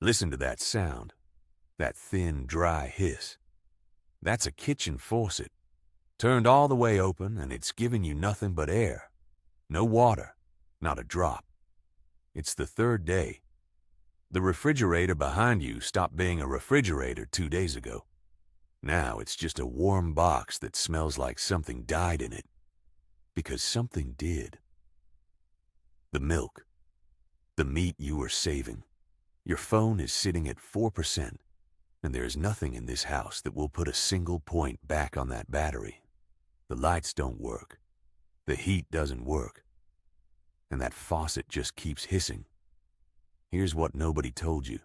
Listen to that sound, that thin, dry hiss. That's a kitchen faucet, turned all the way open, and it's giving you nothing but air. No water, not a drop. It's the third day. The refrigerator behind you stopped being a refrigerator 2 days ago. Now it's just a warm box that smells like something died in it. Because something did. The milk. The meat you were saving. Your phone is sitting at 4%, and there's nothing in this house that will put a single point back on that battery. The lights don't work. The heat doesn't work. And that faucet just keeps hissing. Here's what nobody told you.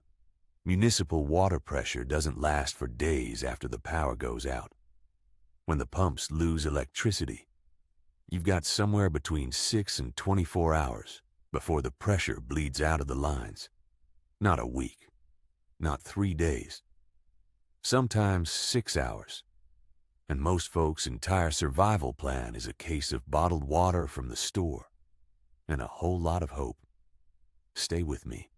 Municipal water pressure doesn't last for days after the power goes out. When the pumps lose electricity, you've got somewhere between 6 and 24 hours before the pressure bleeds out of the lines. Not a week. Not 3 days. Sometimes 6 hours. And most folks' entire survival plan is a case of bottled water from the store and a whole lot of hope. Stay with me.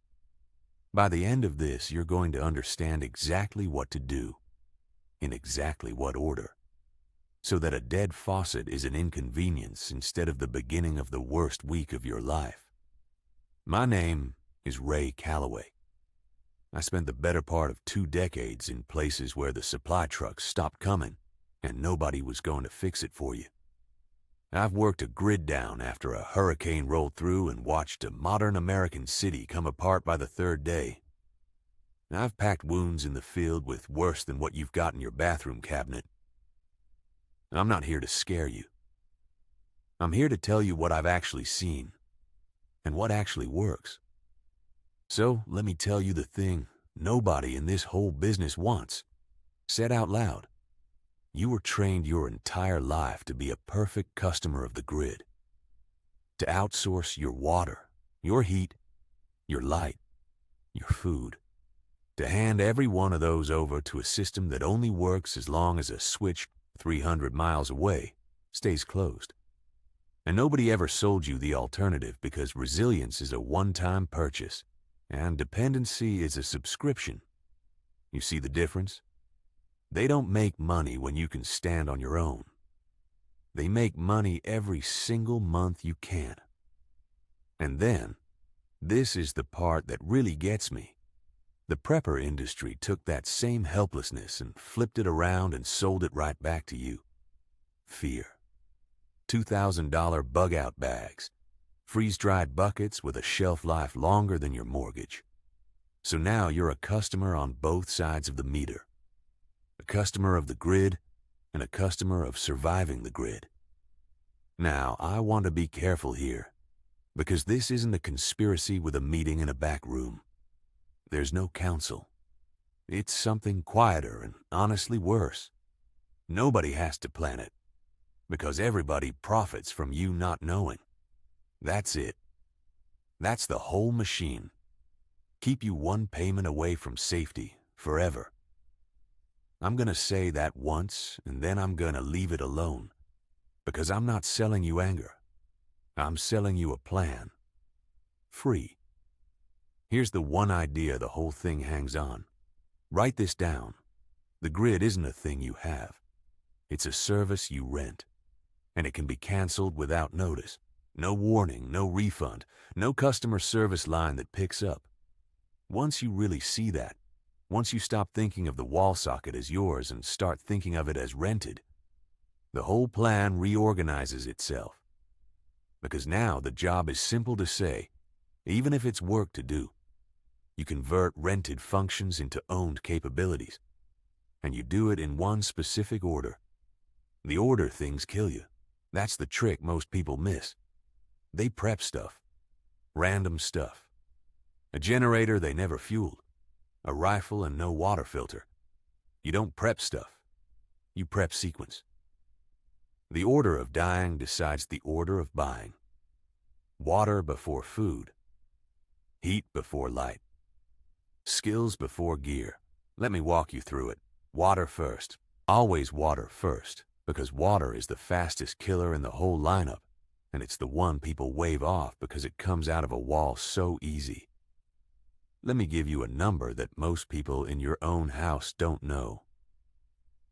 By the end of this, you're going to understand exactly what to do, in exactly what order, so that a dead faucet is an inconvenience instead of the beginning of the worst week of your life. My name is Ray Calloway. I spent the better part of 2 decades in places where the supply trucks stopped coming and nobody was going to fix it for you. I've worked a grid down after a hurricane rolled through and watched a modern American city come apart by the 3rd day. I've packed wounds in the field with worse than what you've got in your bathroom cabinet. I'm not here to scare you. I'm here to tell you what I've actually seen and what actually works. So let me tell you the thing nobody in this whole business wants. Said out loud. You were trained your entire life to be a perfect customer of the grid. To outsource your water, your heat, your light, your food. To hand every one of those over to a system that only works as long as a switch 300 miles away stays closed. And nobody ever sold you the alternative because resilience is a one-time purchase and dependency is a subscription. You see the difference? They don't make money when you can stand on your own. They make money every single month you can. And then, this is the part that really gets me. The prepper industry took that same helplessness and flipped it around and sold it right back to you. Fear. $2,000 bug-out bags. Freeze-dried buckets with a shelf life longer than your mortgage. So now you're a customer on both sides of the meter. A customer of the grid and a customer of surviving the grid. Now, I want to be careful here, because this isn't a conspiracy with a meeting in a back room. There's no council. It's something quieter and honestly worse. Nobody has to plan it, because everybody profits from you not knowing. That's it. That's the whole machine. Keep you one payment away from safety forever. I'm going to say that once, and then I'm going to leave it alone, because I'm not selling you anger. I'm selling you a plan. Free. Here's the one idea the whole thing hangs on. Write this down. The grid isn't a thing you have. It's a service you rent, and it can be canceled without notice. No warning, no refund, no customer service line that picks up. Once you really see that, once you stop thinking of the wall socket as yours and start thinking of it as rented, the whole plan reorganizes itself. Because now the job is simple to say, even if it's work to do. You convert rented functions into owned capabilities, and you do it in one specific order. The order things kill you. That's the trick most people miss. They prep stuff, random stuff. A generator they never fueled. A rifle and no water filter. You don't prep stuff. You prep sequence. The order of dying decides the order of buying. Water before food. Heat before light. Skills before gear. Let me walk you through it. Water first. Always water first, because water is the fastest killer in the whole lineup, and it's the one people wave off because it comes out of a wall so easy. Let me give you a number that most people in your own house don't know.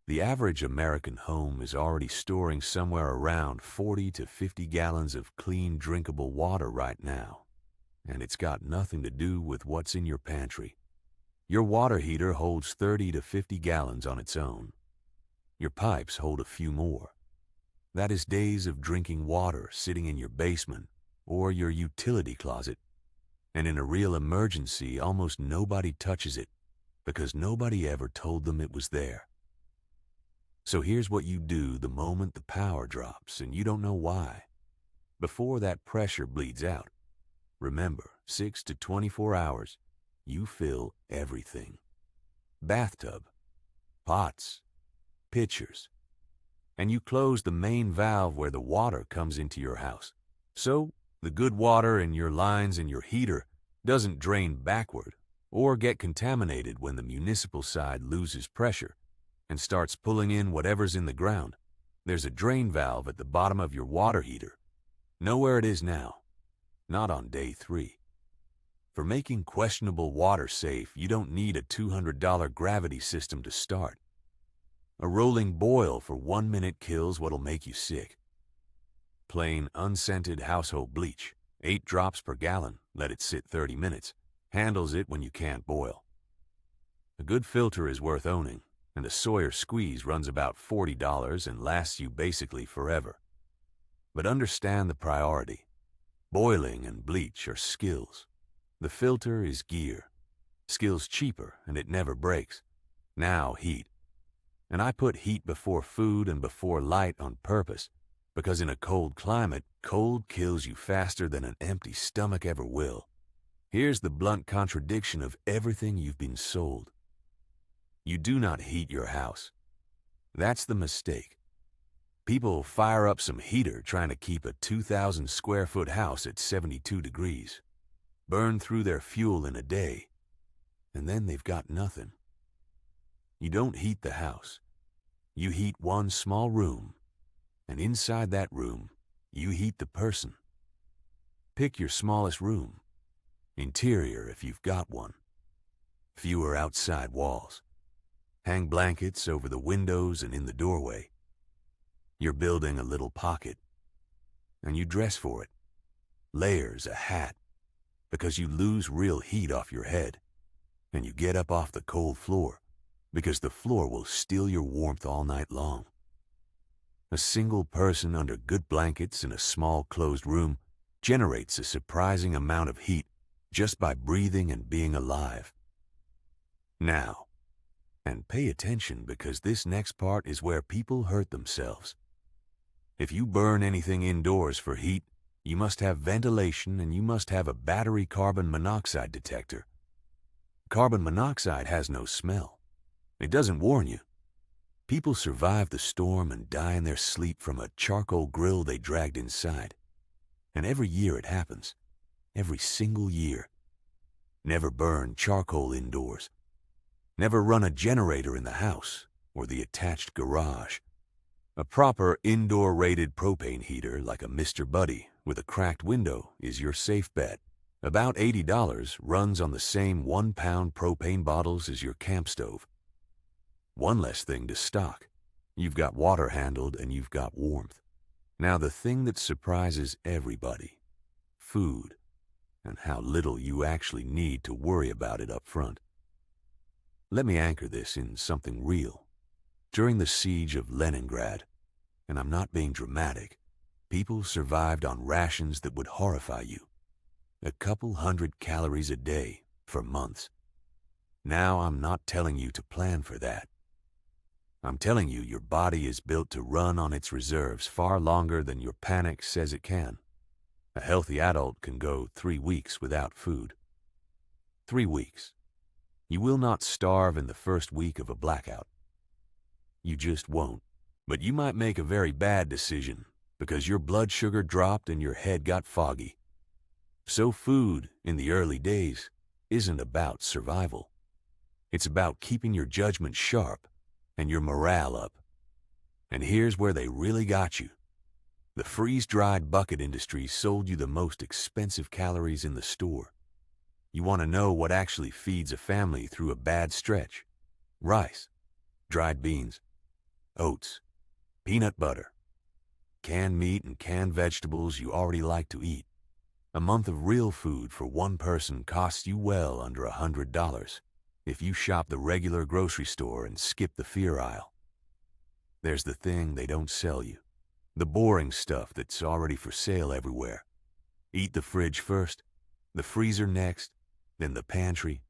The average American home is already storing somewhere around 40 to 50 gallons of clean, drinkable water right now. And it's got nothing to do with what's in your pantry. Your water heater holds 30 to 50 gallons on its own. Your pipes hold a few more. That is days of drinking water sitting in your basement or your utility closet. And in a real emergency, almost nobody touches it because nobody ever told them it was there. So here's what you do the moment the power drops and you don't know why. Before that pressure bleeds out, remember, 6 to 24 hours, you fill everything. Bathtub, pots, pitchers, and you close the main valve where the water comes into your house. So the good water in your lines and your heater doesn't drain backward or get contaminated when the municipal side loses pressure and starts pulling in whatever's in the ground. There's a drain valve at the bottom of your water heater. Know where it is now, not on day 3. For making questionable water safe, you don't need a $200 gravity system to start. A rolling boil for 1 minute kills what'll make you sick. Plain, unscented household bleach, 8 drops per gallon, let it sit 30 minutes, handles it when you can't boil. A good filter is worth owning, and a Sawyer squeeze runs about $40 and lasts you basically forever. But understand the priority. Boiling and bleach are skills. The filter is gear. Skill's cheaper and it never breaks. Now heat. And I put heat before food and before light on purpose, because in a cold climate, cold kills you faster than an empty stomach ever will. Here's the blunt contradiction of everything you've been sold. You do not heat your house. That's the mistake. People fire up some heater trying to keep a 2,000 square foot house at 72 degrees, burn through their fuel in a day, and then they've got nothing. You don't heat the house. You heat one small room, and inside that room, you heat the person. Pick your smallest room. Interior if you've got one. Fewer outside walls. Hang blankets over the windows and in the doorway. You're building a little pocket, and you dress for it. Layers a hat, because you lose real heat off your head, and you get up off the cold floor, because the floor will steal your warmth all night long. A single person under good blankets in a small closed room generates a surprising amount of heat just by breathing and being alive. Now, and pay attention because this next part is where people hurt themselves. If you burn anything indoors for heat, you must have ventilation and you must have a battery carbon monoxide detector. Carbon monoxide has no smell. It doesn't warn you. People survive the storm and die in their sleep from a charcoal grill they dragged inside. And every year it happens. Every single year. Never burn charcoal indoors. Never run a generator in the house or the attached garage. A proper indoor-rated propane heater like a Mr. Buddy with a cracked window is your safe bet. About $80 runs on the same 1-pound propane bottles as your camp stove. One less thing to stock. You've got water handled and you've got warmth. Now the thing that surprises everybody, food, and how little you actually need to worry about it up front. Let me anchor this in something real. During the siege of Leningrad, and I'm not being dramatic, people survived on rations that would horrify you. A couple hundred calories a day for months. Now I'm not telling you to plan for that. I'm telling you your body is built to run on its reserves far longer than your panic says it can. A healthy adult can go 3 weeks without food. 3 weeks. You will not starve in the first week of a blackout. You just won't. But you might make a very bad decision because your blood sugar dropped and your head got foggy. So food in the early days isn't about survival. It's about keeping your judgment sharp and your morale up. And here's where they really got you. The freeze-dried bucket industry sold you the most expensive calories in the store. You want to know what actually feeds a family through a bad stretch. Rice, dried beans, oats, peanut butter, canned meat and canned vegetables you already like to eat. A month of real food for one person costs you well under $100 if you shop the regular grocery store and skip the fear aisle. There's the thing they don't sell you, the boring stuff that's already for sale everywhere. Eat the fridge first, the freezer next, then the pantry,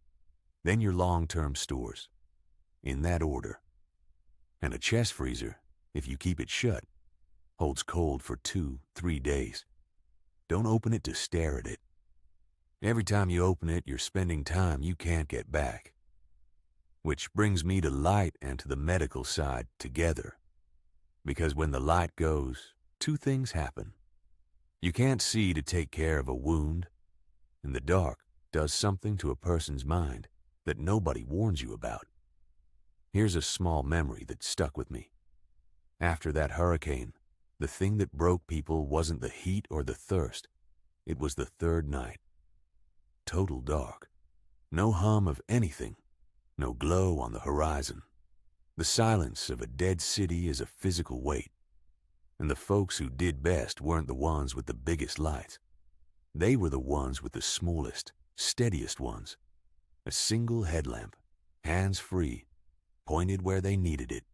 then your long-term stores, in that order. And a chest freezer, if you keep it shut, holds cold for 2-3 days. Don't open it to stare at it. Every time you open it, you're spending time you can't get back. Which brings me to light and to the medical side together. Because when the light goes, two things happen. You can't see to take care of a wound, and the dark does something to a person's mind that nobody warns you about. Here's a small memory that stuck with me. After that hurricane, the thing that broke people wasn't the heat or the thirst. It was the third night. Total dark. No hum of anything. No glow on the horizon. The silence of a dead city is a physical weight. And the folks who did best weren't the ones with the biggest lights. They were the ones with the smallest, steadiest ones. A single headlamp, hands-free, pointed where they needed it.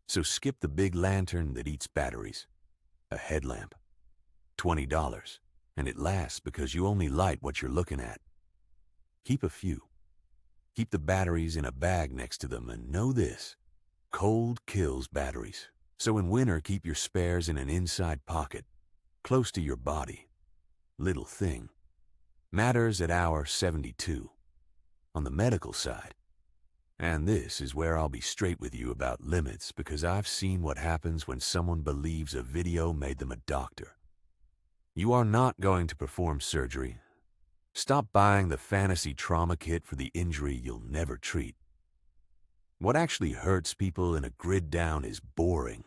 So skip the big lantern that eats batteries. A headlamp. $20, and it lasts because you only light what you're looking at. Keep a few. Keep the batteries in a bag next to them, and know this: cold kills batteries. So in winter, keep your spares in an inside pocket, close to your body. Little thing. Matters at hour 72. On the medical side. And this is where I'll be straight with you about limits, because I've seen what happens when someone believes a video made them a doctor. You are not going to perform surgery. Stop buying the fantasy trauma kit for the injury you'll never treat. What actually hurts people in a grid down is boring.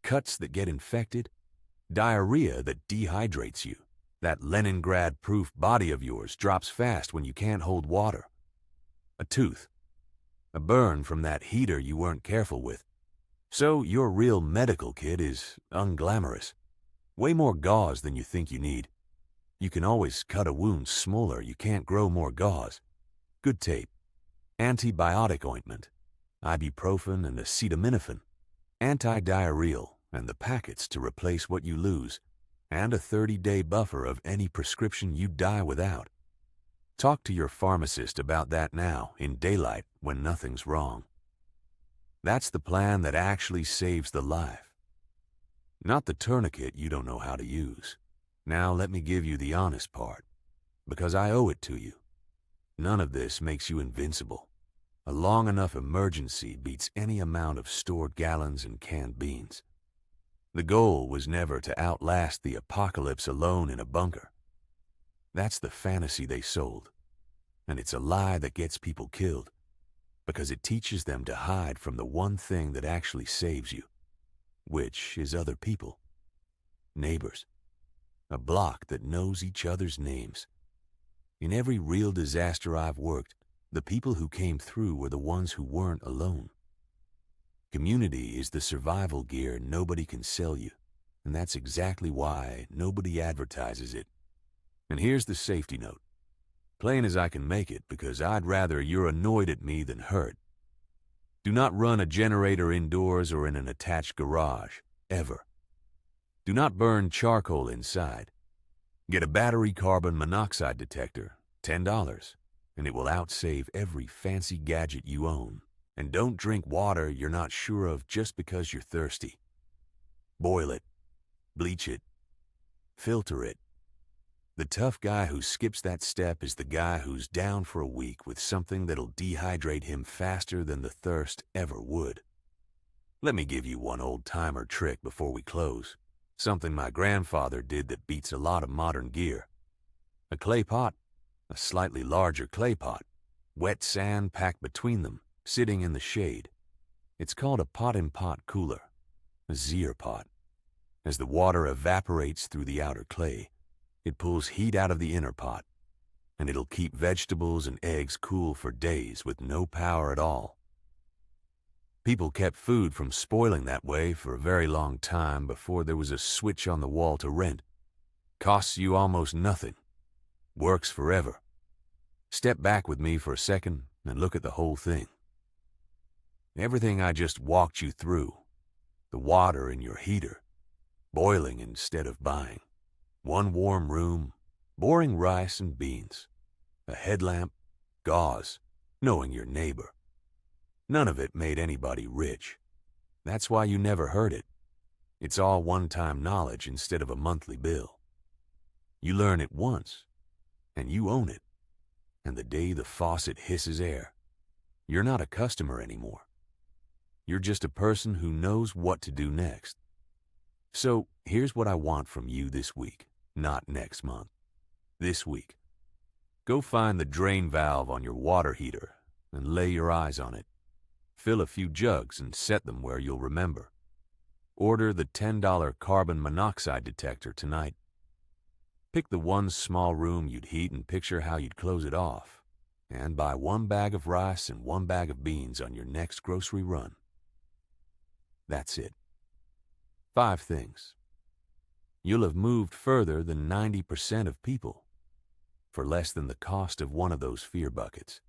Cuts that get infected, diarrhea that dehydrates you. That Leningrad-proof body of yours drops fast when you can't hold water. A tooth. A burn from that heater you weren't careful with. So your real medical kit is unglamorous. Way more gauze than you think you need. You can always cut a wound smaller. You can't grow more gauze. Good tape. Antibiotic ointment. Ibuprofen and acetaminophen. Anti-diarrheal and the packets to replace what you lose. And a 30-day buffer of any prescription you die without. Talk to your pharmacist about that now, in daylight, when nothing's wrong. That's the plan that actually saves the life. Not the tourniquet you don't know how to use. Now let me give you the honest part, because I owe it to you. None of this makes you invincible. A long enough emergency beats any amount of stored gallons and canned beans. The goal was never to outlast the apocalypse alone in a bunker. That's the fantasy they sold. And it's a lie that gets people killed, because it teaches them to hide from the one thing that actually saves you, which is other people. Neighbors. A block that knows each other's names. In every real disaster I've worked, the people who came through were the ones who weren't alone. Community is the survival gear nobody can sell you, and that's exactly why nobody advertises it. And here's the safety note. Plain as I can make it, because I'd rather you're annoyed at me than hurt. Do not run a generator indoors or in an attached garage, ever. Do not burn charcoal inside. Get a battery carbon monoxide detector, $10, and it will outsave every fancy gadget you own. And don't drink water you're not sure of just because you're thirsty. Boil it, bleach it, filter it. The tough guy who skips that step is the guy who's down for a week with something that'll dehydrate him faster than the thirst ever would. Let me give you one old-timer trick before we close. Something my grandfather did that beats a lot of modern gear. A clay pot, a slightly larger clay pot, wet sand packed between them, sitting in the shade. It's called a pot-in-pot cooler, a Zier pot. As the water evaporates through the outer clay, it pulls heat out of the inner pot, and it'll keep vegetables and eggs cool for days with no power at all. People kept food from spoiling that way for a very long time before there was a switch on the wall to rent. Costs you almost nothing. Works forever. Step back with me for a second and look at the whole thing. Everything I just walked you through. The water in your heater. Boiling instead of buying. One warm room. Boring rice and beans. A headlamp. Gauze. Knowing your neighbor. None of it made anybody rich. That's why you never heard it. It's all one-time knowledge instead of a monthly bill. You learn it once, and you own it. And the day the faucet hisses air, you're not a customer anymore. You're just a person who knows what to do next. So here's what I want from you this week, not next month. This week. Go find the drain valve on your water heater and lay your eyes on it. Fill a few jugs and set them where you'll remember. Order the $10 carbon monoxide detector tonight. Pick the one small room you'd heat and picture how you'd close it off. And buy 1 bag of rice and 1 bag of beans on your next grocery run. That's it. 5 things. You'll have moved further than 90% of people for less than the cost of one of those fear buckets.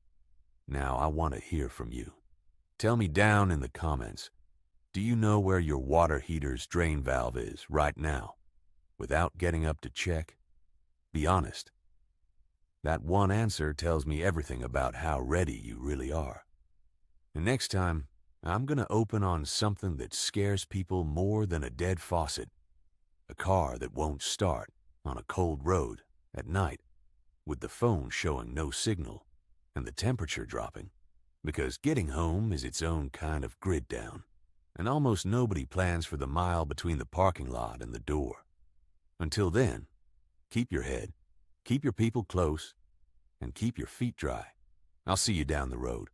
Now I want to hear from you. Tell me down in the comments, do you know where your water heater's drain valve is right now, without getting up to check? Be honest. That one answer tells me everything about how ready you really are. And next time, I'm going to open on something that scares people more than a dead faucet. A car that won't start on a cold road at night, with the phone showing no signal and the temperature dropping. Because getting home is its own kind of grid down, and almost nobody plans for the mile between the parking lot and the door. Until then, keep your head, keep your people close, and keep your feet dry. I'll see you down the road.